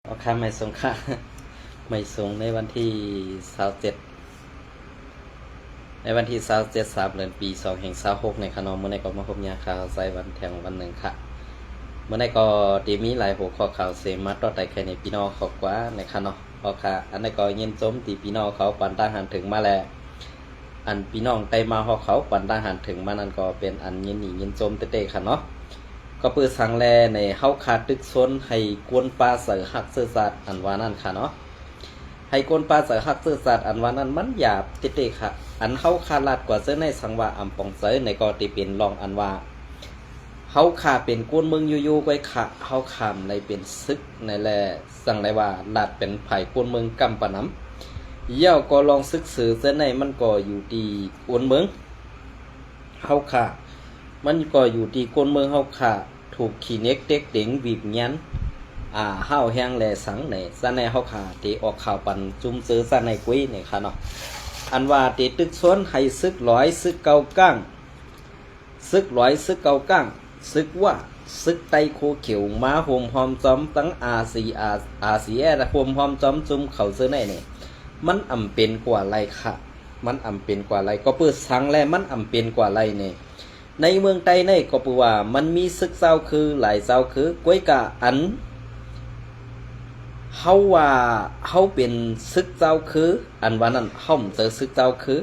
เอาค่าไม่ส่งค่าไม่ส่งในวันที่27ในวันที่27 3เดือนปี2แห่ง26ในขนมเมื่อในก็มาพบยาข่าวใส่วันแทงวันหนึ่งค่ะเมื่อในก็ดีมีหลายหัวข้อข่าวเสมาต่อแต่แค่ในพี่น้องเขากว่าในขนมพอค่ะอันในก็เย็นจมตีพี่น้องเขาปันตาหันถึงมาแล้วอันพี่น้องไตมาหอเขาปันตาหันถึงมานั่นก็เป็นอันเย็นหนีเย็นจมเตะๆค่ะเนาะก็เปิดสังแลในเฮาขาดตึกซนให้กวนปลาเสือหักเสือสัตว์อันว่านั่นค่ะเนาะให้กวนปลาเสือหักเสือสัตว์อันว่านั้นมันหยาบเตะๆค่ะอันเฮาขาดลาดกว่าเสือในสังว่าอำปองเสือในก็ตีเป็นรองอันว่าเฮาขาเป็นกวนเมืองอยู่ๆไว้ค่ะเฮาขามในเป็นซึกในแลสั่งได้ว่าลาดเป็นไผ่กวนเมืองกำปะน้ำเย่าก็ลองซึกสือเสือในมันก็อยู่ดีกวนเมืองเฮาขามันก็อยู่ดีกวนเมืองเฮาขาถูกขี้เน็กเด็กเด็งบีบยันห้าวแห้งแหล่สังในซะในเฮาขาที่ออกข่าวปันจุ่มซื้อซะในกุ้ยนี่ค่ะเนาะอันว่าที่ตึกสวนให้ซึกร้อยซึกเกาก้างซึกร้อยซึกเกาก้างซึกว่าซึกไตโคเขียวมาโฮมหอมจอมตั้งอาซีแอโฮมหอมจอมจุ่มเข้าซื้อในนี่มันอำเป็นกว่าไรค่ะมันอำเป็นกว่าไรก็เปิดสังแลมันอำเป็นกว่าไรนี่ในเมืองไทยในก็ปูว่ามันมีซึกเจ้าคือหลายเจ้าคือกวยกะอันเฮาว่าเฮาเป็นซึกเจ้าคืออันว่านั้นเฮาเจอซึกเจ้าคือ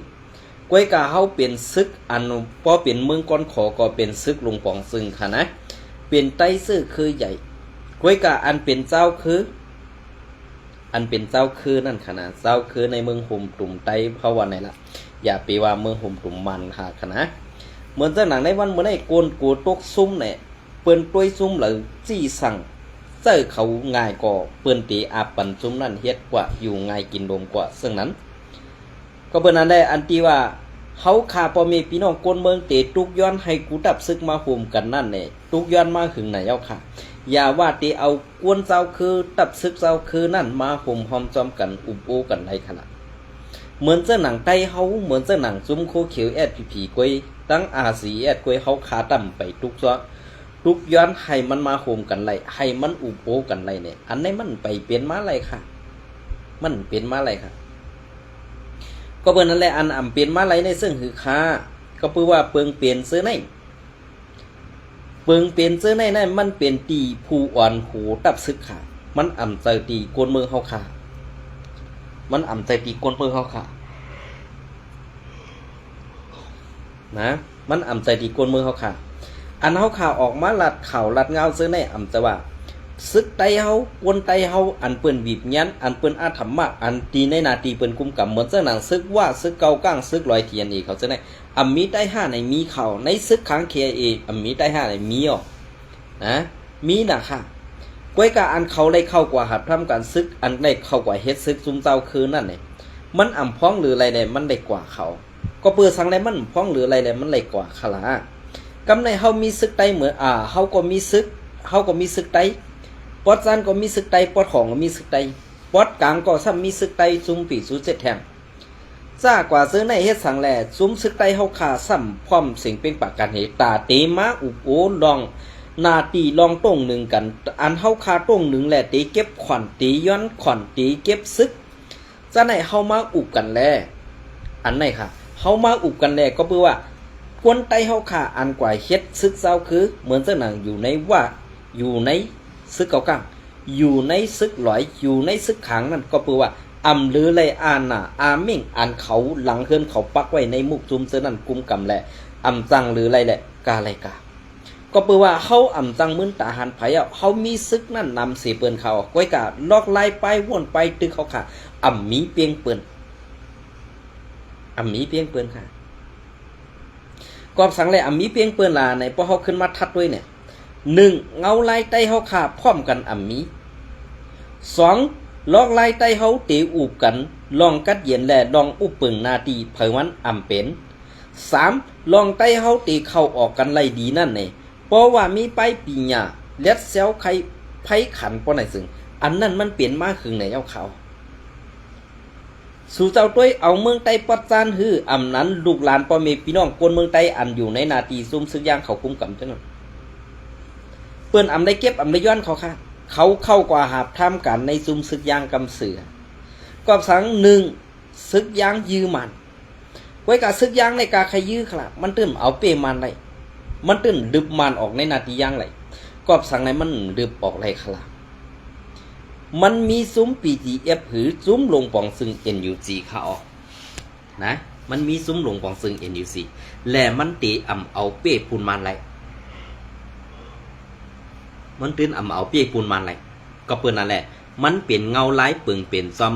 กวยกะเฮาเป็นซึกอันพอเป็นเมืองก้อนขอก็เป็นซึกลุงปองซึ่งค่ะนะเป็นไต้ซื่อคือใหญ่กวยกะอันเป็นเจ้าคืออันเป็นเจ้าคือนั่นค่ะนะเจ้าคือในเมืองห่มตุ่มไต้เพราะว่าไหนล่ะอย่าไปว่าเมืองห่มตุ่มมันค่ะนะเหมือนเจ้าหนังในวันเมื่อได้โกนกูตกซุ้มเนี่ยเปิ้นต้วยซุ้มหรือจี้สั่งเจ้าเขาง่ายก่อเปิ้นตีอาปันซุ้มนั่นเฮ็ดกว่าอยู่ง่ายกินดมกว่าซึ่งนั้นก็เปิ้นนั้นได้อันที่ว่าเฮาขาพ่อแม่พี่น้องคนเมืองเตตุกย้อนให้กูดับซึกมาห่มกันนั่นเนี่ยตุกย้อนมาหึงไหนเอาค่ะอย่าว่าตีเอากวนเจ้าคือดับซึกเจ้าคือนั่นมาห่มหอมจอมกันอุบโอกันในขณะเหมือนเจ้าหนังไต้เฮาเหมือนเจ้าหนังซุ้มโคเขียวแอดผีกวยตั้งอาสีแอดกวยเฮาขาต่ำไปทุกซ้อทุกย้อนให้มันมาโฮมกันไรให้มันอุบโอกันไรเนี่ยอันนี้มันไปเป็นมาไรค่ะมันเป็นมาไรค่ะก็เปิ้นนั่นแหละอันอำเป็นมาไรในซึ่งคือค่าก็เพื่อว่าเปิงเปลี่ยนซื้อในเปิงเปลี่ยนซื้อในนั่นมันเป็นตีผู้อ่อนหูตับซึกค่ะมันอำใจตีกวนเมืองเฮาค่ะมันอำใจตีกวนเมืองเฮาค่ะนะมันอำใจดีกวนมือเขาค่ะอันเขาข่าวออกมาลัดข่าวลัดเงาซื้อในอำจะว่าซึกไตเฮากวนไตเฮาอันเปิ้นบีบยันอันเปิ้นอาถรรพ์มากอันตีในนาตีเปิ้นกุมกับเหมือนเจ้าหนังซึกว่าซึกเกาก้างซึกลอยเทียนอีกเขาจะในมีไตห้าในมีเข่าในซึกค้างเคเอมีไตห้าในมีอ่ะนะมีนะค่ะก้วยกาอันเขาได้เข้ากว่าหัดทำการซึกอันได้เข้ากว่าเฮ็ดซึกซุ่มเจ้าคืนนั่นเนี่ยมันอำพ้องหรืออะไรเนี่ยมันได้กว่าเขาก็เปิดสังไรมันพ้องหรืออะไรเลยมันไหลกว่าขลากำในเฮามีซึกไตเหมือนเฮาก็มีซึกไตปอดซันก็มีซึกไตปอดของก็มีซึกไตปอดกลางก็ซ้ำมีซึกไตซุ่มปีซุเจ็ดแทงจ้ากว่าซื้อในเฮ็ดสังแลซุ่มซึกไตเฮาขาซ้ำพร้อมเสียงเป็นปากกันเหตาเตมาอุบโอลองนาตีลองต้งหนึ่งกันอันเฮาขาต้งหนึ่งแหละตีเก็บขวัญตีย้อนขวัญตีเก็บซึกจ้าในเฮามาอุบกันแลอันไหนค่ะเฮามาอุบกันแลก็เพื่อว่าคนไตเฮาขาอันกว่าเฮ็ดซึกเจ้าคือเหมือนเจ้าหนังอยู่ในว่าอยู่ในซึกเก่ากังอยู่ในซึกหลอยอยู่ในซึกขังนั่นก็เพื่อว่าอำหรือไรอามิ่งอันเขาหลังเฮือนเขาปักไว้ในมุกจุมเจ้านั่นกุมกำแหละอำจังหรือไรแหละกาไรกาก็เพื่อว่าเฮาอำจังมื้นตาหันไผเฮามีซึกนั่นนำเสเปิ้นเขาก้อยกาลอกไล่ไปวนไปตึกเขาค่ะมีเปียงเปิ้นมีเพียงเปือนค่ะกอบสังเลยมีเพียงเปือนลาในพอเขาขึ้นมาทัดด้วยเนี่ยหนึ่งเงาลายไตเขาขาพร้อมกันมีสองลอกลายไตเขาตีอูบกันลองกัดเย็นแหล่ลองอุบปึงนาทีเผยวันเป็นสามลองไตเขาตีเข้าออกกันไล่ดีนั่นเนี่ยเพราะว่ามีไปปีหญ้าเล็ดเซลไข่ไผ่ขันป้อไหนซึ่งอันนั้นมันเปลี่ยนมากขึ้นในเจ้าเขาสู่เจ้าต้วยเอาเมืองไต้ปัดจานฮืออำนั้นลูกหลานพ่อแม่พี่น้องคนเมืองไต้อันอยู่ในนาทีซุ่มซึกย่างเขาคุ้มกำจังนั้นเปิ้นได้เก็บได้ย้อนเขาค่ะ เขาเข้ากว่าหาบท่ามกันในซุมศึกยางกำเสือกอบสังหนึ่งศึกยางยื้อมันไว้กับซึกยางในกาใครยื้อขละมันตื่นเอาเปมันไรมันตื่นดึบมันออกในนาทียางไรกอบสั่งในมันดึบออกไรขละมันมีซุ้มPDFหือซุ้มลงปองซึ่ง NUG เขาออกนะมันมีซุ้มลงปองซึ่ง NUG และมันตีเอาเป้ปูนมันไรมันตื่นเอาเป้ปูนมันไรก็เปิ้นนั่นแหละมันเปลี่ยนเงาไล่เปิงเปลี่ยนซ้อม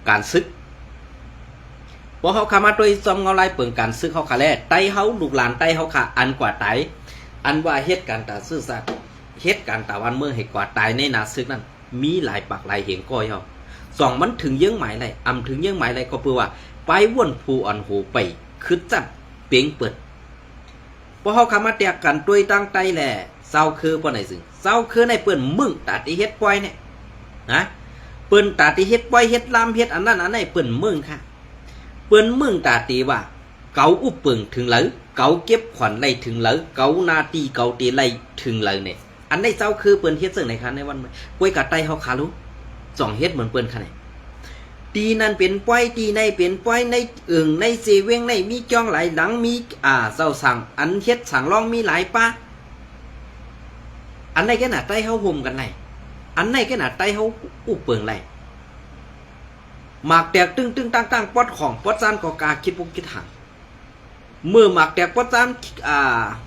การซึกพอเขาขามาโดยซ้อมเงาไล่เปิงการซึกเขาขาแลไตเฮาลูกหลานไตเฮาขาอันกว่าไตอันว่าเฮ็ดการตาซื่อสัตย์เฮ็ดการตาวันเมื่อให้กว่าตายในนาซึกนั้นมีหลายปากหลายเหงก้อยเฮาสองมันถึงเยื่อหมายไรถึงเยื่อหมายไรก็เพื่อว่าไปว่นผู้อันหูไปคือจับเปียงเปิดพอเขาขามาแตกกันด้วยตั้งไตแหละเศร้าคือปานไหนซึ่งเศร้าคือในเปิ้นมึงตาที่เฮ็ดปล่อยเนี่ยนะเปิ้นตาที่เฮ็ดปล่อยเฮ็ดลามเฮ็ดอันนั้นอันนี้เปิ้นมึงค่ะเปิ้นมึงตาตีว่าเกาอุบเปิงถึงเหลอเกาเก็บขวัญไล่ถึงเหลอเกานาตีเกาตีไล่ถึงเหลอเนี่ยอันในเจ้าคือเปิ้นเฮ็ดซึ่งไหนคะในวันป่วยกะไตเฮาขารู้จ่องเฮ็ดเหมือนเปิ้นค่ะเนี่ยตีนั้นเป็นป้อยตีในเป็นป้อยในในเซเวงในมีจ้องหลายหลังมีเจ้าสั่งอันเฮ็ดสั่งรองมีหลายป้าอันไหนแค่หน้าไตเฮาห่มกันไหนอันไหนแค่หน้าไตเฮาอุบเปิงไหนหมากแตกตึ้งตั้งปอดของปอดซานก็กาคิดปุกคิดหังเมื่อหมากแตกปอดซาน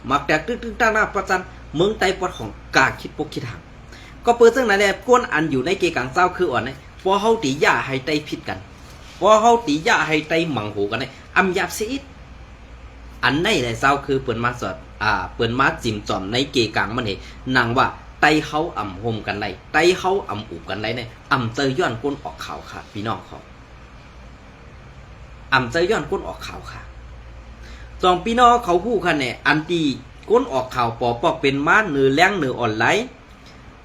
หมากแตกตึ้งตั้งปอดซานเมืองไตปอดของกาคิดปุกคิดหังก็เปิดซึ่งไหนแหละก้นอันอยู่ในเกกังเจ้าคืออ่อนไงพอเฮาตีย่าให้ไตผิดกันพอเฮาตีย่าให้ไตหมั่งหูกันไงยาบซีดอันไหนแหละเจ้าคือเปิดมาสดเปิดมาจิ้มจอมในเกกังมันเห็นนางว่าไตเฮาโฮมกันไรไตเฮาอุบกันไรเนี่ยเตยย้อนก้นออกข่าวค่ะพี่น้องเขาเตยย้อนก้นออกข่าวค่ะสองพี่น้องเขาพูดกันเนี่ยอันตีก้นออกข่าวปอกเป็นม้าเนื้อแรงเนื้ออ่อนไหล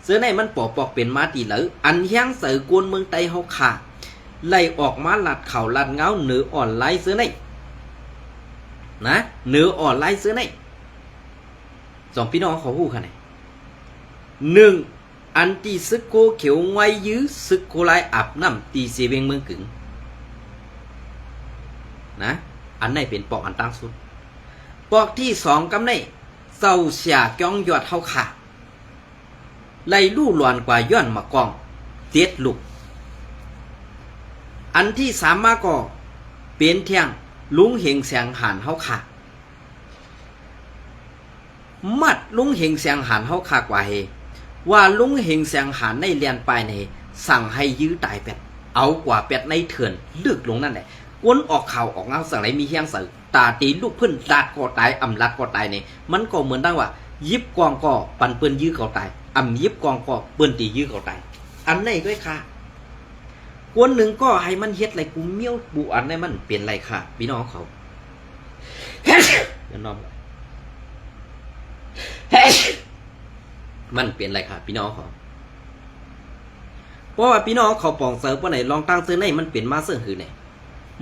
เสื้อในมันปอกเป็นม้าตีเหลืออันแห้งเสือกวนเมืองไตเฮาค่ะไล่ออกมาลัดเข่าลัดเงาเนื้ออ่อนไหลเสื้อในนะเนื้ออ่อนไหลเสื้อในสองพี่น้องเขาพูดกันเนี่ยหนึ่งอันตีซึกโกเขียวไว้ยื้อซึกโกไลอาบน้ำตีเสเวงเมืองกึ่งนะอันไหนเป็นปอกอันตั้งสุดปอกที่สองกำในเศร้าเสียจ้องยอดเท่าขาไล่ลู่หลวนกว่าย้อนมากองเจ็ดลูกอันที่สามมาก็เป็นเที่ยงลุงเฮงแสงหันเท่าขามัดลุงเฮงแสงหันเท่าขากว่าเฮว่าลุงเฮงแสงหันในเรียนปลายในสั่งให้ยื้อตายเป็ดเอากว่าเป็ดในเถื่อนลึกลงนั่นแหละก้นออกข่าวออกเงาสั่งไรมีเฮียงสื่อตาตีลูกพึ่นลาดก็ตายลัดก็ตายเนี่ยมันก็เหมือนดังว่ายิบกองก็ปันเปิ้นยื้อเขาตายยิบกองก็เปิ้นตียื้อเขาตายอันไหนก็ค่ะคนหนึ่งก็ให้มันเฮ็ดอะไรกูเมี้ยวบุอันไหนมันเปลี่ยนไรค่ะพี่น้องเขาเดี๋ยวนอนมันเปลี่ยนอะไรค่ะพี่น้องเขาเพราะว่าพี่น้องเขาปองเสิร์ฟว่าไหนลองตั้งซื้อไหนมันเปลี่ยนมาเสื่อคือไหน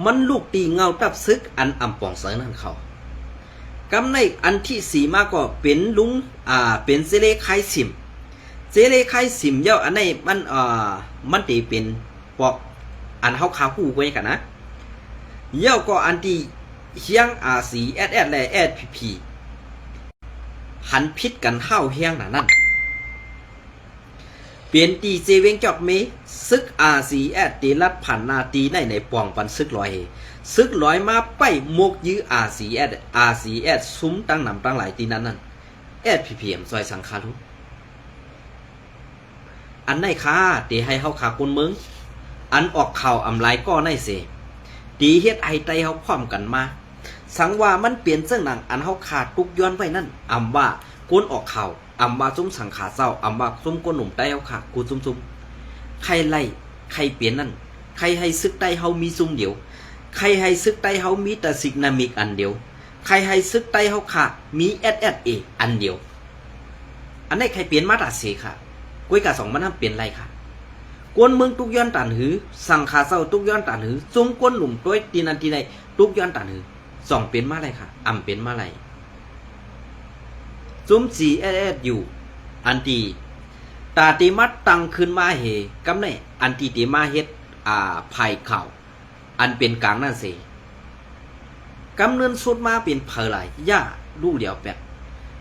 มันลูกตีเงาตับซึกอันปองเสิร์ฟนั่นเขากำในอันที่สี่มาก็เป็นลุงเป็นเซเลไคซิมเซเลไคซิมเย้าอันไหนมันตีเป็นปอกอันเขาขาคู่ไว้กันนะเย้าก็อันที่เฮียงสีและพีหันพิษกันเข้าเฮียงนั่นเปลี่ยนตีเซเวงจอกเมซึกRCSตีรัดผ่านนาตีในปองปันซึกลอยซึกลอยมาไปมกยื้อRCS ซุ้มตั้งนำตั้งหลายตีนั้นSPPM ซอยสังคารุอันไหนค่ะตีให้เฮาขาคนเมืองอันออกข่าวลายก็ในเสตีเฮ็ดไอไตเฮาพร้อมกันมาสังว่ามันเปลี่ยนเสื้อหนังอันเฮาขาดตุกย้อนไว้นั่นว่าก้นออกข่าวว่าซุ้มสังขาเศร้าว่าซุ้มก้นหนุ่มไตเฮาขากูซุ้มใครไล่ใครเปลี่ยนนั่นใครให้ซึกไตเฮามีซุ้มเดียวใครให้ซึกไตเฮามีแต่ซิกนามิกอันเดียวใครให้ซึกไตเฮาขามี SSA อันเดียวอันไหนใครเปลี่ยนมาตราเสค่ะกุ้ยกะสองมันทำเปลี่ยนไรค่ะกวนเมืองตุกย้อนตันหือสังขาเศร้าตุกย้อนตันหือซุ้มก้นหนุ่มตัวตีนันตีในตุกย้อนตันหือสองเป็นมาไรค่ะเป็นมาไรซุ้ม4SSอยู่อันตี ตาติมัดตังขึ้นมาเหกำในอันที่ติมาเฮ็ดภัยข่าวอันเป็นกลางนั่นสิกำเนินสุดมาเป็นเผอหลายย่าดูเดียวแปด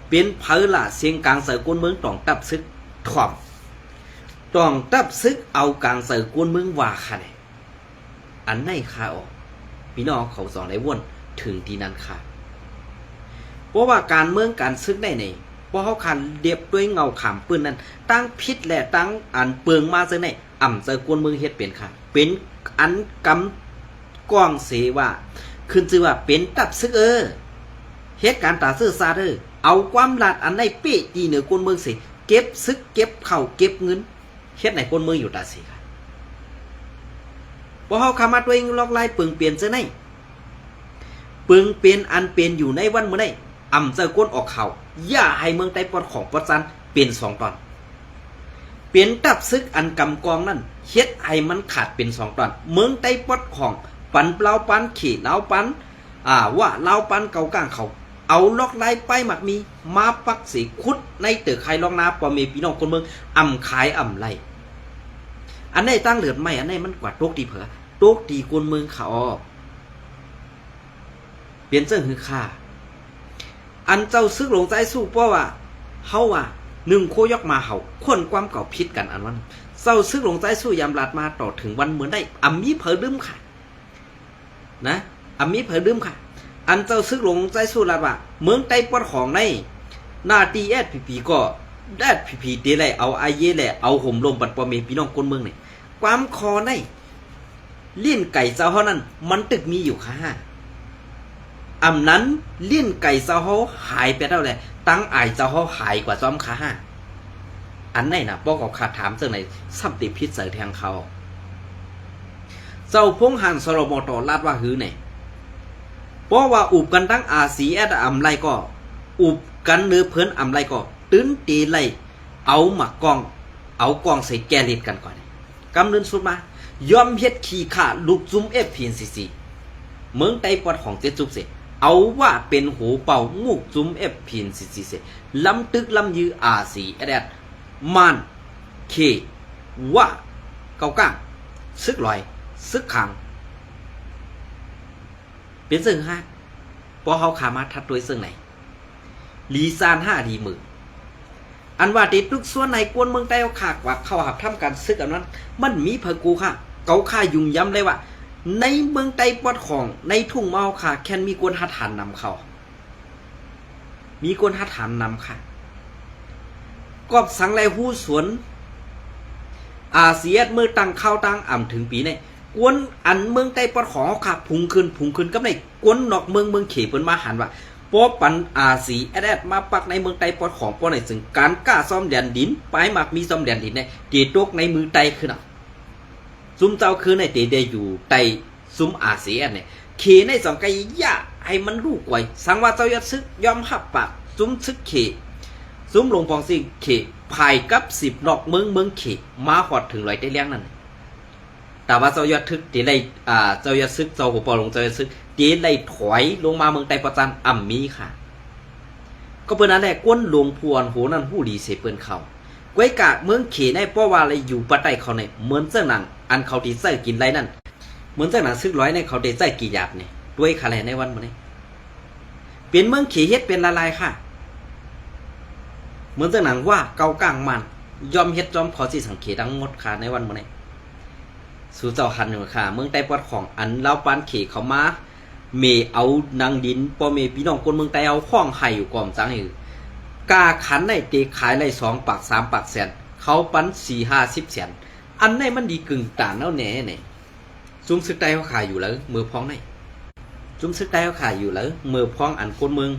เป็นเผอหล่าเสียงกลางเสือกวนเมืองต้องตับซึกถ่อมต้องตับซึกเอากลางเสือกวนเมืองว่าค่ะเนี่ยอันไหนข่าออกพี่น้องเขาสอนได้ว่นถึงที่นั้นค่ะเพราะว่าการเมืองการซึกได้ในเพราะเขาคันเดียบด้วยเงาขามปืนนั้นตั้งพิษและตั้งอันเปิงมาเสในอ่ำเสือกวนเมืองเฮ็ดเป็นค่ะเป็นอันกำกองเสว่าขึ้นชื่อว่าเป็นตับซึกเหตุการณ์ตาซื่อซาเอาความลาดอันในเป๊ะตีเหนือกวนเมืองสิเก็บซึกเก็บเข่าเก็บเงินเฮ็ดไหนกวนเมืองอยู่ตาสิค่ะพอเฮาขามาตัวเองลอกลายปึงเปลี่ยนซะในปึงเปลี่ยนอันเป็นอยู่ในวันมื้อใดอ่ำเจอกวนออกเข่าอย่าให้เมืองใต้ปอดของปอดซันเป็น2ตอนเป็นตับซึกอันกำกองนั่นเฮ็ดให้มันขาดเป็น2ตอนเมืองใต้ปอดของปันเปล่าปันขี่เล้าปันว่าเล้าปันเก่ากลางเขาเอาล็อกไล่ไปหมักมีมาปักสีคุดในเตือไข่ลองนาปอเมพี่น้องคนเมืองอ่ำขายอ่ำไล่อันไหนตั้งเหลือดไม่อันไหนมันกว่าโต๊กดีเผอโต๊กดีคนเมืองเขาเปลี่ยนเสื้อหือค่าอันเจ้าซึกหลงใจสู้เพราะว่าเฮาว่า1โคยกมาเฮาคนความเก่าพิษกันอันวันเจ้าซึกหลงใจสู้ยามลาดมาต่อถึงวันเหมือนได้อ่ำมีเผอลืมค่ะนะอ่ำมีเผอลืมค่ะอันเจ้าซึกหลงใจสู้ลาดว่าเมืองใต้ปอดของในหน้าตีแอดพีก็แอดพีเตะเลยเอาไอเย่แหละเอาห่มลมปัดปอเมพี่น้องคนเมืองนี่ความคอในเลี้ยนไก่เจ้าเฮานั้นมันตึกมีอยู่ค่ะอำนั้นเลี้ยนไก่เจ้าเฮาหายไปแล้วแหละตั้งอายเจ้าเฮาหายกว่าจอมค่ะอันไหนน่ะป้อก็ขาดถามจังไหนสัมติพิษเสยแทงเขาเจ้าพงหันสรมตลาดว่าหือเนี่ยเพราะว่าอุบกันทั้งอาสีแอดอำไรก็อุบกันเนื้อเพิ่นอำไรก็ตื้นตีไล่เอาหมักกองเอากองใส่แกลิดกันก่อนกำเนินสุดมายอมเฮ็ดขี้ขาลูกจุ้มFPNCCเมืองใต้ปอดของเจ็ดจุบเสเอาว่าเป็นหูเป่างูกจุ้มFPNCCเสลำตึกลำยืออาสีแอดมานเคว่าเกาก้างซึกลอยซึกขังเป็นซึ่งฮะพอเขาขามาทัดด้วยซึ่งไหนลีซาน5ดีมืออันว่าติดทุกส่วนในกวนเมืองใต้เขาขากว่าเขาหับทำการซึกอันนั้นมันมีเผกูค่ะเกาข่ายุ่งย้ำเลยว่าในเมืองใต้ปอดของในทุ่งเมาค่ะแค่มีกวนหัดฐานนำเขามีกวนหัดฐานนำค่ะกอบสังไรหู้สวนอาเซียนเมื่อตั้งเข้าตั้งอ่ำถึงปีในกวนอันเมืองใต้ปอดของเขาขาพุงขึ้นกับในกวนนอกเมืองเขเปิ้นมาหันว่าปอปันอาสีแอดมาปักในเมืองใต้ปอดของปอในซึ่งการกล้าซ่อมแดนดินปลายหมักมีซ่อมแดนดินในตีตกในมือใต้ขึ้นซุ้มเจ้าคือในตีเดอยู่ใต้ซุ้มอาสีแอดเนี่ยเขในสองไก่ย่าให้มันลูกไว้สังว่าเจ้ายอดซึกยอมหับปากซุ้มซึกเขซุ้มลงพองสิเขภายกับ10นอกเมืองเขมาหอดถึงลอยได้เลี้ยงนั่นแต่ว่าเจ้ายอดทึกตีไล่เจ้ายอดซึกเจ้าหัวปอลงเจ้ายอดซึกตีไล่ถอยลงมาเมืองใต้ประจันอ่ำมีค่ะก็เปิ้นนั่นแหละก้นหลวงพวนโหนั่นหู้ดีเสเปิ้นเขาก้วยกะเมืองเขในป้อว่าอะไรอยู่ปะใต้เขาในเหมือนเจ้าหนังอันเขาตีใส่กินไรนั่นเหมือนเจ้าหนังซึกร้อยในเขาตีใส่กี่หยาบเนี่ยด้วยคาแลในวันมื้อนี้เป็นเมืองเขเฮ็ดเป็นละลายค่ะเหมือนเจ้าหนังว่าเกากลางมันยอมเฮ็ดจอมพอสิสังเกตทั้งหมดค่ะในวันมื้อนี้สู่เจ้าหันหนึ่งค่ะเมืองใต้ปอดของอันเล่าปานเขเขามาเมเอานางดินปอเมพี่น้องคนเมืองใต้เอาข้องไห้อยู่ก่อมจังอยู่กาขันในเตขายไร2 ปาก 3 ปากแสนเขาปัน4-50 แสนอันในมันดีกึ่งตานเอาแหน่เนี่ยซุ้มซึกใต้เขาขายอยู่แล้วมือพ้องในซุ้มซึกใต้เขาขายอยู่แล้วมือพ้องอันก้นเมือง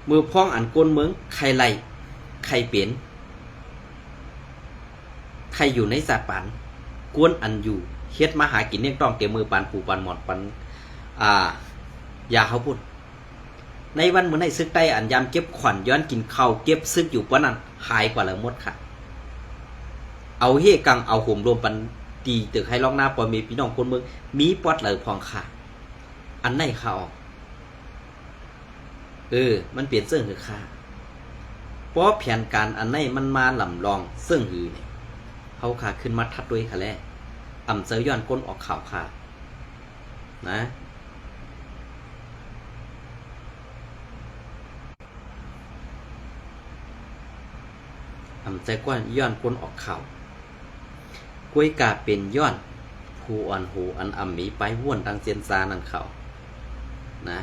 มือพ้องอันก้นเมืองใครไรใครเปลี่ยนใครอยู่ในสาปันกวนอันอยู่เฮ็ดมาหากินเนี่ยต้องเตรียมมือปันปูปันหมอดปันยาเขาพูดในวันเหมือนในซึกใต้อันยามเก็บขวัญย้อนกินข้าวเก็บซึกอยู่ปะนั้นหายกว่าละหมดค่ะเอาเฮกังเอาห่มรวมปันตีตึกให้ล็อกหน้าปอมีพี่น้องคนเมืองมีปอดเลยพองค่ะอันไหนค่ะออกมันเปลี่ยนเสื้อคือค่ะพ ราะแผนการอันไหนมันมาลำลองซึ่งหือเนี่ยเขาขาขึ้นมาทัดด้วยค่ะแหละอ่ำเซย้อนก้นออกข่าวค่ะนะอ่ำใจกว้านย้อนก้นออกข่าวกล้วยกาเป็นย้อนผูอ่อนหูอันอ่ำมีไปว่วนดังเซียนซานั่นเขานะ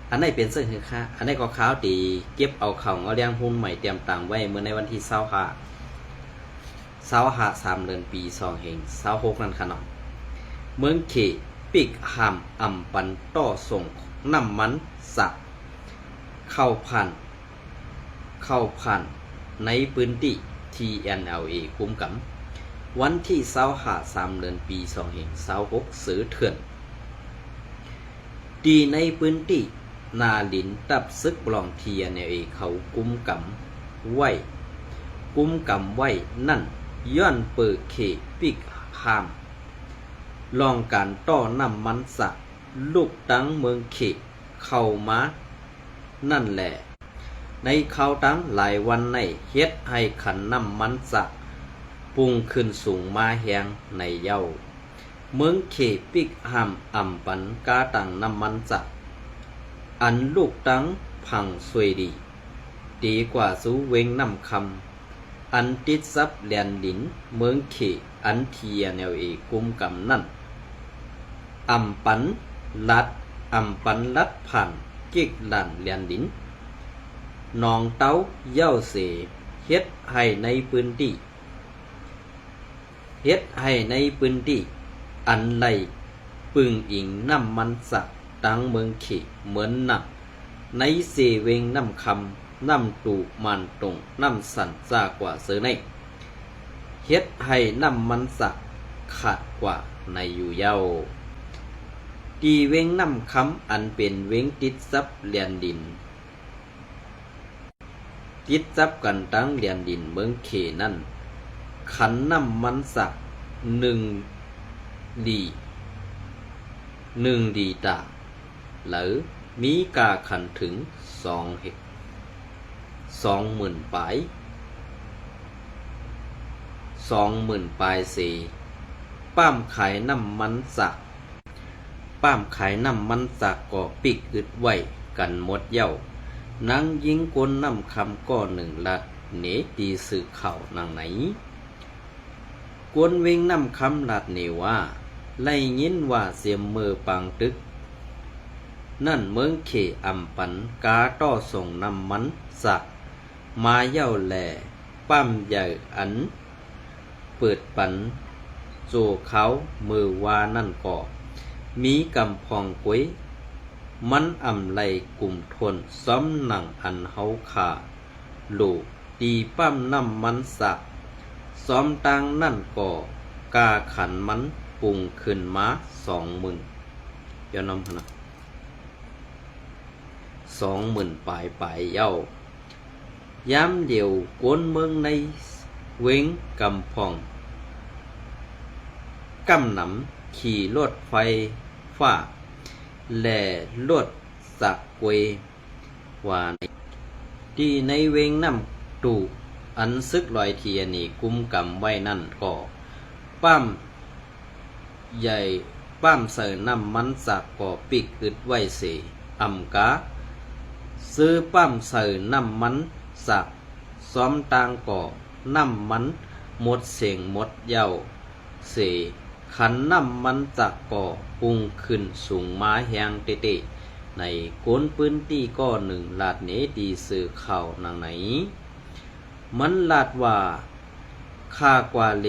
อันไหนเป็นเสื้อคือค่าอันไหนก็ขาวดีเก็บเอาเข่าเอาเลี้ยงหุ้นใหม่เตรียมตังไว้เมื่อในวันที่25 เดือนปี26นั่นค่ะน้องเมืองเขปิกหามอ่ำปันต่อส่งน้ำมันสักเข้าผ่านในพื้นที่ TNLA คุ้มกำวันที่25 เดือนปี26ซื้อเถื่อนดีในพื้นที่นาลินตับซึกบลองเทียเนเอเขากุ้มกำไว้นั่นย้อนเปิดเขปิกหามลองการต่อน้ำมันสักลูกตั้งเมืองเขเข้ามานั่นแหละในเขาตั้งหลายวันในเฮ็ดให้ขันน้ำมันสักปุ่งขึ้นสูงมาแหงในเย้าเมืองเขปิกหามอ่ำปันกาตังน้ำมันสักอันลูกตั้งพังสวยดีกว่าสู้เวงน้ำคำอันติดซับแลนดินเมืองเขอันเทียแนวเอกุมกำนั่นอ่ำปันลัดผ่านกิกหลันแลนดินนองเต้าเย้าเสเฮ็ดให้ในพื้นที่อันไหลปึงอิงน้ำมันสักตังเมืองเขเหมือนนักในเสเวงน้ำคำน้ำตูมันตรงน้ำสันจากว่าเสือในเฮ็ดให้น้ำมันสักขาดกว่าในอยู่เย้าตีเวงน้ำคำอันเป็นเวงติดซับเลียนดินติดซับกันตั้งเลียนดินเมืองเขนั่นขันน้ำมันสักหนึ่งดีตาหรือมีกาขันถึง20,000 ปลายป้ามขายน้ำมันสักก็ปิกอึดไว้กันหมดเย้านั่งยิงกลน้ำคำก็หนึ่งลัดเนตีสื่อข่าวนางไหนกวนเวงน้ำคำลัดเนว่าไล่ยินว่าเสียมมือปังตึกนั่นเมืองเขอ่ำปันกาต่อส่งน้ำมันสักมาเย้าแหล่ปั้มใหญ่อันเปิดปันโจเขามือว่านั่นก็มีกำพองกวยมันอ่ำไหลกลุ่มทนซ้อมหนังอันเฮาขาโลตีปั้มน้ำมันสักซ้อมตังนั่นก็กาขันมันปุ่งขึ้นมา20,000ย้อนน้ำพนะ20,000 ปลายเย้าย้ำเดียวกวนเมืองในเวงกำพองกำหนำขี่รถไฟฟ้าแล่รถสักเวว่าที่ในเวงน้ำตูอันซึกลอยเทียนี่กุมกำไว้นั่นก็ปั้มใหญ่ป้ามใส่น้ำมันสักก่อปิกอึดไว้เสอ่ำกาซื้อป้ามใส่น้ำมันสักซ้อมตางก่อน้ำมันหมดเสียงหมดเย้าเสขันน้ำมันสักก่อปุ่งขึ้นสูงมาแหงเตะในก้นพื้นที่ก็หนึ่งลาดเนดีสื่อข่าวนางไหนมันลาดว่าค่ากว่าเล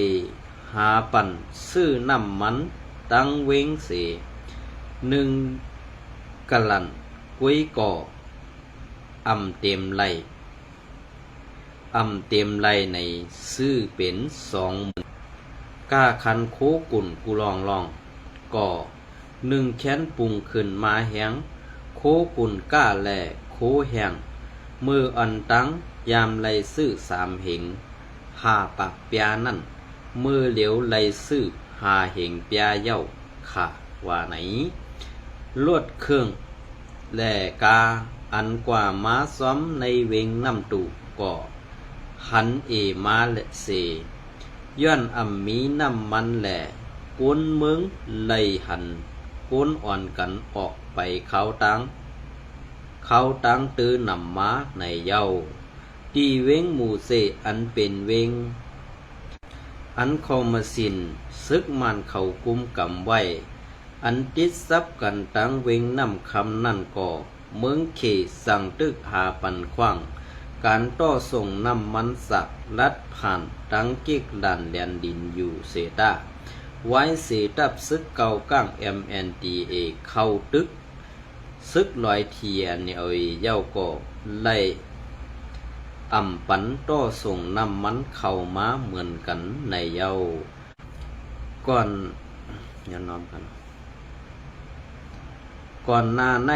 หาปั่นซื้อน้ำมันตั้งเวงเส1 กะลันกวยก่ออ่ำเต็มไหลในซื้อเป็น20,000กาคันโคกุ่นกูลองก่อ1 แขนปุงขึ้นมาแหงโคกุ่นก้าแหล่โคแหงมืออันตั้งยามไหลซื้อ3 เหง5 ปากเปียนั่นมือเหลียวไหลซื้อ5 เหงเปียเย้าค่ะว่าไหนลวดเครื่องแหล่กา อันกว่าม้าซ้อมในเวงน้ำตุก่อหันมาและเสย้อนมีน้ำมันแหล่กวนเมืองไหลหันกวนอ่อนกันออกไปเขาตังตื้อนำม้าในเย้าตีเวงหมู่เสอันเป็นเวงอันเข้ามาสินซึกมันเขากุมกำไว้อันติดซับกันตั้งเวงน้ำคำนั่นก่อเมืองเขสั่งตึกหาปันขว้างการต่อส่งน้ำมันสักลัดผ่านตั้งกิกดันแดนดินอยู่เสตาไว้เสตับซึกเก่าก้าง MNDA เข้าตึกซึกลอยเทียนเย้าก่อไล่ปันต่อส่งน้ำมันเข้ามาเหมือนกันในเย้าก่อนอย่าน้อมกันก่อนหน้าใน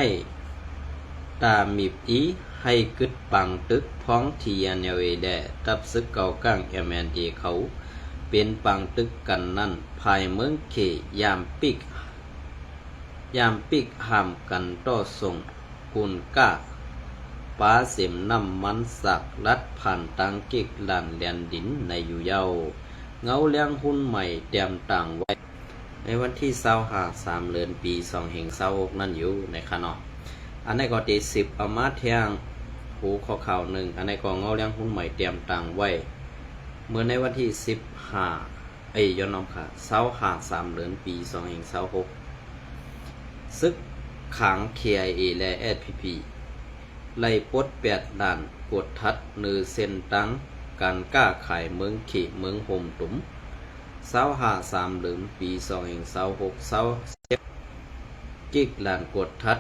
ตามีอีให้กึดปังตึกพ้องเทียนแดตับซึกเก่าก้าง MND เขาเป็นปังตึกกันนั่นภายเมืองเขยามปิกห้ามกันต่อส่งกุนก้าป้าเสียมน้ำมันสักลัดผ่านตังกิกลานแดนดินในอยู่เย้าเงาเลี้ยงหุ้นใหม่เตรียมต่างไว้ในวันที่25 เดือนปี2526นั่นอยู่ในคณะอันนี้ก็ตี10เอามาเที่ยงหูข้อข่าวหนึ่งอันนี้ก็เงาเลี้ยงหุ้นใหม่เตรียมต่างไว้เมื่อในวันที่15ย้อนน้องค่ะ25 เดือนปี2526ซึกขัง KIA และ SPP ไล่ปลด8 ด่านกดทัดนือเส้นตั้งการกล้าขายเมืองเขเมืองโฮมตุ้ม25 เดือนปี2526กิกลานกดทัด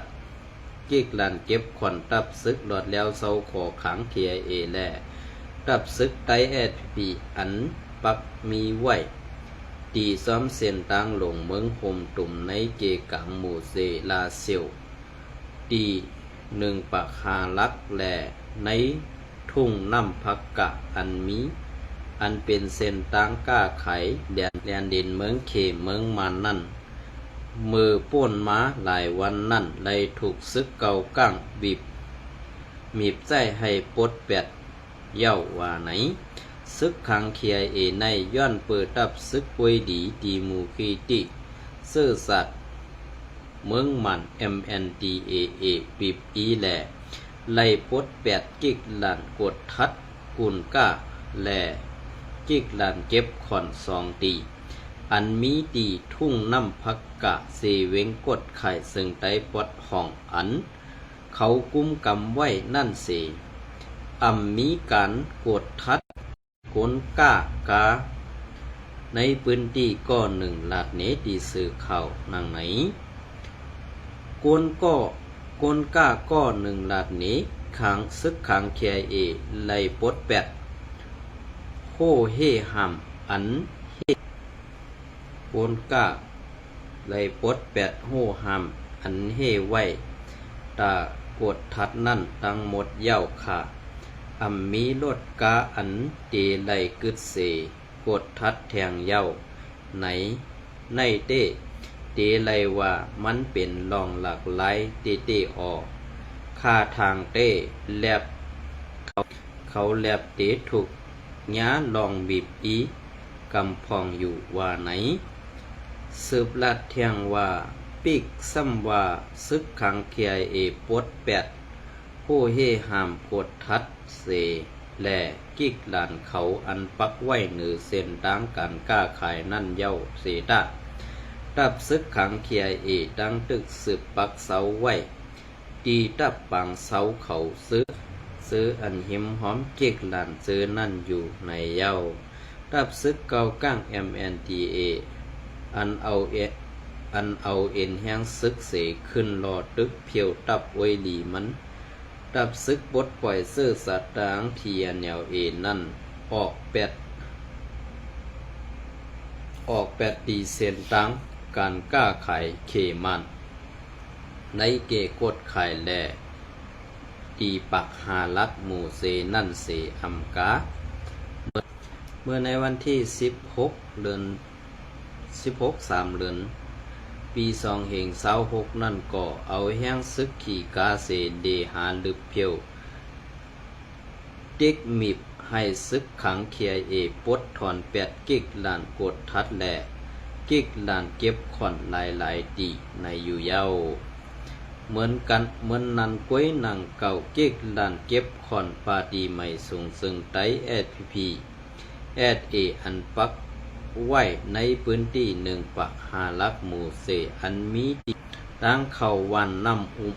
กิกลานเก็บขวัญตับซึกหลอดแล้วเซาขอขัง KIA และตับซึกไต้ SPP อันปักมีไว้ตีซ้อมเส้นตั้งลงเมืองโฮมตุ้มในเกกังหมู่เซลาเซียวตี1 ปักหาลักแหล่ในทุ่งน้ำพักกะอันเป็นเส้นตั้งก้าไขแดนดินเมืองเขเมืองมันนั่นมือป้นม้าหลายวันนั่นเลยถูกซึกเก่าก้างมีบใจให้ปลดเย้าว่าไหนซึกขัง KIA ในย้อนเปิดตับซึกป่วยดีตีมูคีติเสื้อสัตว์เมืองมัน MNDAA ปิบอีแหล่ไล่ปลดกิกลานกดทัดกุนก้าแหล่กิกลานเก็บขอน2 ตีอันมีตีทุ่งน้ำพักกะเสเวงกดไข่ซึ่งไต้ปดห้องอันเขากุมกำไว้นั่นเสมีการกดทัดกนก้ากาในพื้นที่ก้อ1 ลาดเนตีสื่อข่าวนังไหนกนก้าก้อ1 ลาดเนขังซึกขัง KIA ไล่ปลดโฮเฮหัมอันกนก้าไล่ปลดโฮหัมอันเฮไว้ตากดทัดนั่นทั้งหมดเย้าค่ะมีรถกาอันเตไลกึดเสกดทัดแทงเย้าในเตไลว่ามันเป็นลองหลากหลายเตออกค่าทางแลบเขาแลบเตถูกย้าลองบีบอีกำพองอยู่ว่าไหนสืบลัดแทงว่าปิกซ้ำว่าซึกขัง KIA ปลดผู้เฮหามกดทัดเสและกิกลานเขาอันปักไว้เหนือเส้นตั้งการก้าขายนั่นเย้าเสตาตับซึกขัง KIA ดังตึกสืบปักเสาไว้ตีตับปังเสาเขาซื้ออันหิมหอมกิกลานซื้อนั่นอยู่ในเย้าตับซึกเก่าก้าง MNDA อันเอาเอ็นแห้งซึกเสขึ้นรอตึกเพียวตับไว้ดีมันตับซึกบดปล่อยเสื้อสัตว์ต่างเทียแนวเอนั่นออกตีเส้นตั้งการกล้าขายเคมันในเกกดขายแลตีปักหาลักหมู่เซนั่นเสอัมกาเมื่อในวันที่16 3 เดือน ปี2026นั่นก็เอาแห้งซึกขี่กาเสเดหาลึบเพียวเด็กมีบให้ซึกขังเคียเอปดถอน8กิกล้านกดทัดแหลกิกล้านเก็บขอนหลายๆดีในอยู่เย้าเหมือนกันเหมือนนันก้วยหนังเก่ากิกล้านเก็บขอนปาดีใหม่สูงซึ่งไตSPP SA อันปักไว้ในพื้นที่1ปัก5ลักหมู่เสอันมีดีตั้งเข้าวันน้ำอุ่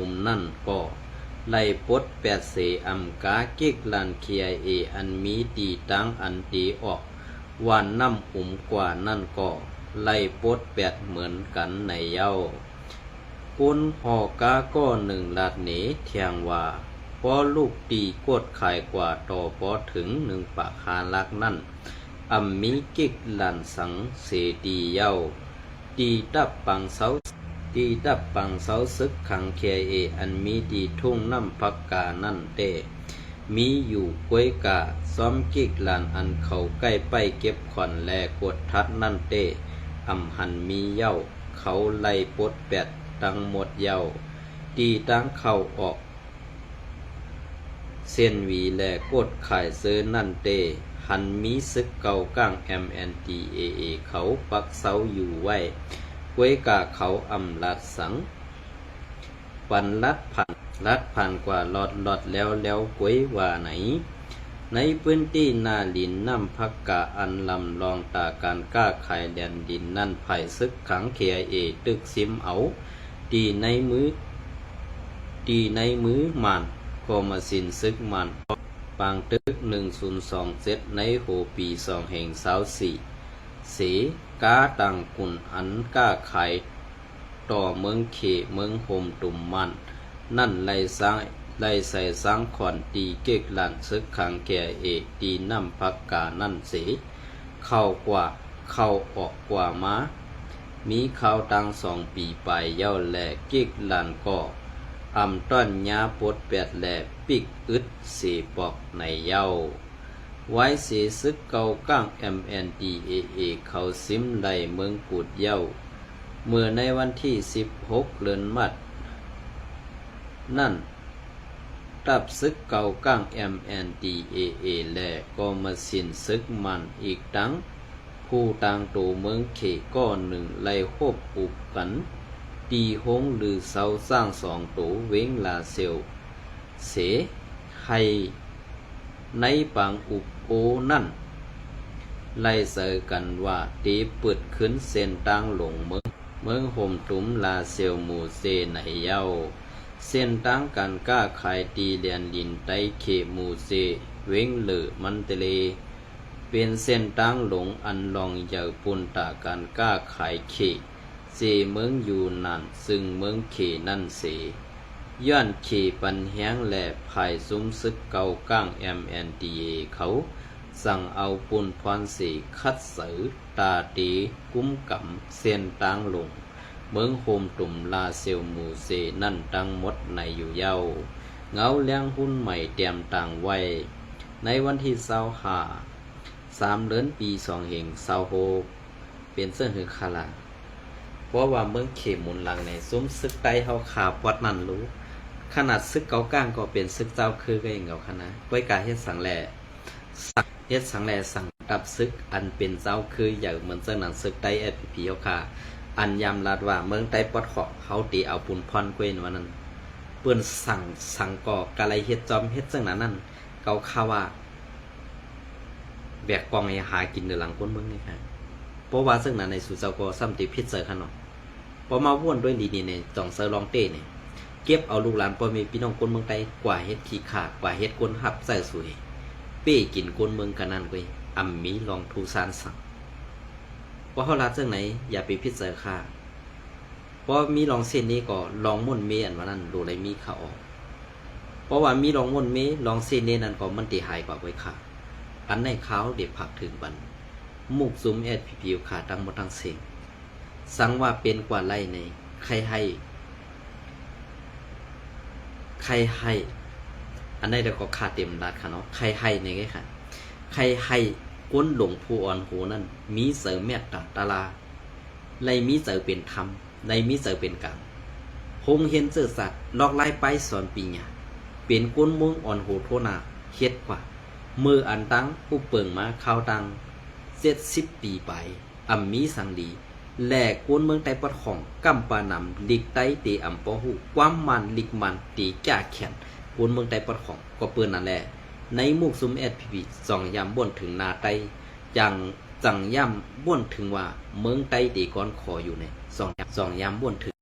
มนั่นก็ไล่ปด8เสอำกากิกล้านเคียเออันมีดีตั้งอันดีออกวันน้ำอุ่มกว่านั่นก็ไล่ปด8เหมือนกันในเย้ากุนหอกาก็1ลาดเหนเทียงว่าพอลูกตีกดขายกว่าต่อพอถึง1ปัก5ลักนั่นมีกิกล้านสังเสดีเย้าดีดับปังเสาซึกขังเคียเออันมีดีทุ่งน้ำพักกานั่นเตมีอยู่กวยกาซ้อมกิกล้านอันเขาใกล้ไปเก็บขอนแลกดทัดนั่นเตหันมีเย้าเขาไล่ปด8ตั้งหมดเย้าดีตั้งเข้าออกเส้นวีแลกดขายซื้อนั่นเตหันมีซึกเก่าก้าง MNDAA เขาปักเสาอยู่ไว้กวยกาเขาลัดสังปันลัดผ่านกว่าหลอดแล้วกวยว่าไหนในพื้นที่นาลินน้ำพักกาอันลำลองตาการก้าขายแดนดินนั่นไผ่ซึกขังเคียเอตึกซิมเอาดีในมือมันก็มาสินซึกมันปางตึก1027ในโหปี2024เสกาตังกุนอันก้าขายต่อเมืองเขเมืองโฮมตุ่มมันนั่นไล่ใส่สร้างขอนตีเก็กล้านซึกขังแก่เอตีน้ำพักกานั่นเสเข้ากว่าเข้าออกกว่ามามีข้าวตัง2 ปีไปเย้าแหลเก็กล้านก็ต้อนยาปด8แหลปิกอึด4ปอกในเย้าไว้เสซึกเก่าก้าง MNDAA เขาซิมไล่เมืองกูดเย้าเมื่อในวันที่16เดือนมัดนั่นตับซึกเก่าก้าง MNDAA แลก็มาสินซึกมันอีกตั้งผู้ต่างโตเมืองเขก็1ไล่โคบอุบกันตีหงหรือเสาสร้าง2โตเว้งลาเซลเสให้ในปางอุบโอนั่นไล่เสกันว่าตีเปิดขึ้นเส้นต่างหลงเมืองโฮมตุ้มลาเซลหมู่เซไหนเย้าเส้นต่างกันก้าขายตีเลียนดินไตเขหมู่เซเว้งเหลือมันเตเลเป็นเส้นต่างหลงอันลองเยาปุนตาการก้าขายเขเซเมืองอยู่นั่นซึ่งเมืองเขนั่นเสย้อนเขปันแห้งและภายซุ้มซึกเก่าก้าง MNDA เขาสั่งเอาปุนพรสีคัดสือตาตีกุ้มกำเส้นต่างหลงเมืองโฮมตุ่มลาเซลหมู่เซนั่นตั้งหมดในอยู่เย้าเงาเลี้ยงหุ้นใหม่เตรียมต่างไว้ในวันที่3 เดือนปี2026เป็นเสื้อหือคาราเพราะว่าเมืองเขมุนหลังในซุ้มซึกไตเฮาขาปอดนั่นรู้ขนาดซึกเก่าก้างก็เป็นซึกเจ้าคือก็เองเงาคณะก้อยกาเฮ็ดสังแลสั่งดับซึกอันเป็นเจ้าคืออย่างเหมือนเสื้อหนังซึกไตSPP เฮาขาอันยามลาดว่าเมืองไต้ปอดขอเขาตีเอาปุนพรกวยวันนั้นเปิ้นสั่งก่อกะไรเฮ็ดจอมเฮ็ดจังนั้นเกาข่าวว่าแบกกองให้หากินในหลังคนเมืองนี่ค่ะเพราะว่าซึ่งนั้นในสู่เจ้าก็ซ้ำติพิษเสอคันเนาะพอมาว่นด้วยดีๆในจ่องเซอร์ลองเต้เนี่ยเก็บเอาลูกหลานพ่อแม่พี่น้องคนเมืองไต้กว่าเฮ็ดขี้ขากว่าเฮ็ดคนหับใส่สวยเป้กินคนเมืองกันนั่นเว้ยมีลองทูซานสั่งเพราะเฮาลาจังไหนอย่าไปพิษเสอค่ะเพราะมีลองเส้นนี้ก็ลองม่วนเมอันว่านั้นดูได้มีข่าวออกเพราะว่ามีลองม่วนเมลองเส้นนี้นั่นก็มันติหายกว่าไว้ค่ะอันในขาวเด็บผักถึงบันมุกซุ้มSPPขาตั้งหมดทั้งเสียงสั่งว่าเป็นกว่าไล่ในใครให้อันนี้เดี๋ยวก็ขาดเต็มรัดค่ะเนาะใครให้ในไงค่ะใครให้ก้นหลงผู้อ่อนหูนั่นมีเสริมเมตตาตาลา ไลมีเจอเป็นธรรมไลมีเจอเป็นกลางคงเห็นเจอสัตว์ลอกไล่ไปสอนปีหยาเป็นก้นเมืองอ่อนโหโทนาเฮ็ดกว่ามืออันตั้งผู้เปิงมาข้าวตัง70 ปีไปมีสังดีแหลกก้นเมืองไต้ปัดของกำปานำลิกไต้เตอำปอหูความมันลิกมันตีจ่าแขนก้นเมืองไต้ปัดของก็เปิ้นนั่นแหละในมุกซุมSPP 2ยามบ่นถึงนาไต้จังย่ำบ่นถึงว่าเมืองไต้ตีก้อนคออยู่ใน2ยามบ่นถึง